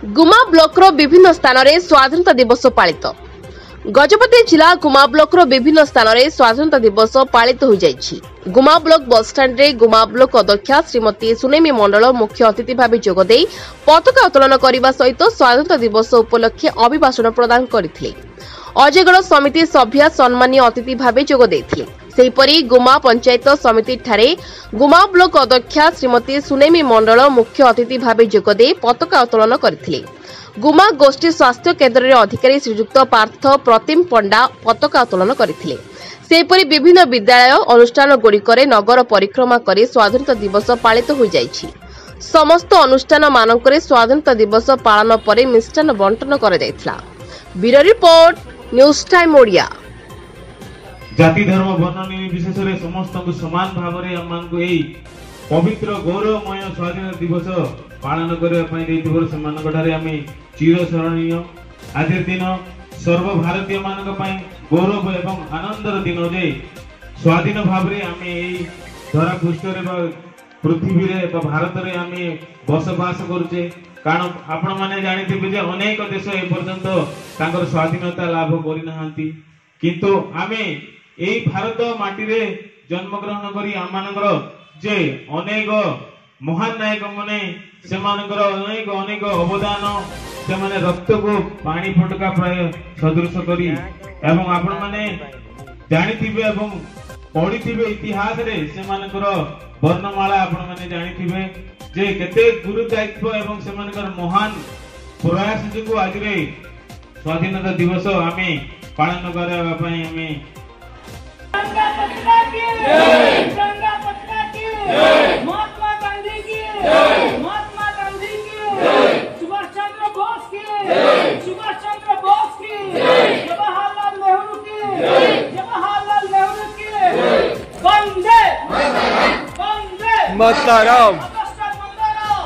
गुमा ब्लॉकर विभिन्न स्थान में स्वाधीनता दिवस पालित। गजपति जिला गुमा ब्लॉकर विभिन्न स्थान में स्वाधीनता दिवस पालित हो जाइछि। गुमा ब्लॉक बस स्टैंड रे गुमा ब्लॉक अध्यक्षा श्रीमती सुनेमी मंडल मुख्य अतिथि भाव जोगदे पताका उत्तोलन करने सहित स्वाधीनता दिवस उपलक्षे अभिभाषण प्रदान करथिले। अजयगढ़ समिति सभ्या सम्मानीय अतिथि भाव जोगदे सेहीपरि गुमा पंचायत समिति ठारे गुमा ब्लॉक अध्यक्षा श्रीमती सुनेमी मंडल मुख्य अतिथि भाव जोगदे पताका उत्तोलन करथिले। गुमा गोष्ठी स्वास्थ्य केन्द्र रे अधिकारी श्रीयुक्त पार्थ प्रतिम पंडा पताका उत्तोलन करथिले। सेहीपरि विभिन्न विद्यालय अनुष्ठान गुड़िकरे नगर परिक्रमा कर स्वाधीनता दिवस पालित हो जाइछि। समस्त अनुष्ठान मानकरे स्वाधीनता दिवस पालन पर मिष्टान बंटन कर जायथिला। Bureau report news time Odia. जाति धर्म वर्ण निर्विशेष समस्त को समान भाव में आमको यही पवित्र गौरवमय स्वाधीनता दिवस पालन करने चिर स्मरणीय। आज दिन सर्वभारतीय मान गौरव एवं आनंदर दिन जे स्वाधीन भाव में आम धरा पृष्ठ पृथ्वी भारत में आम बसवास करुचे। कारण आपण मैंने जानी अनेक देश एपर्यंत स्वाधीनता लाभ करना किंतु आमे यही भारत माटी रे जन्म ग्रहण करी आमानकर जे अनेक महान नायक माने सेमानकर अनेक अनेक अवदान से माने रक्त को पानी फटका प्राय सदृश करी एवं आपण माने जानिथिबे एवं पढ़िथिबे इतिहास रे सेमानकर वर्णमाला आपण माने जानिथिबे जे केते गुरु दायित्व एवं सेमानकर महान प्रयास जो आज रे स्वाधीनता दिवस आमे पालन करबा पई आमे महात्मा गांधी की महात्मा गांधी की सुभाष चंद्र बोस की सुभाष चंद्र बोस की जवाहरलाल नेहरू की जवाहरलाल नेहरू की वंदे वंदे मातरम। अगस्त 15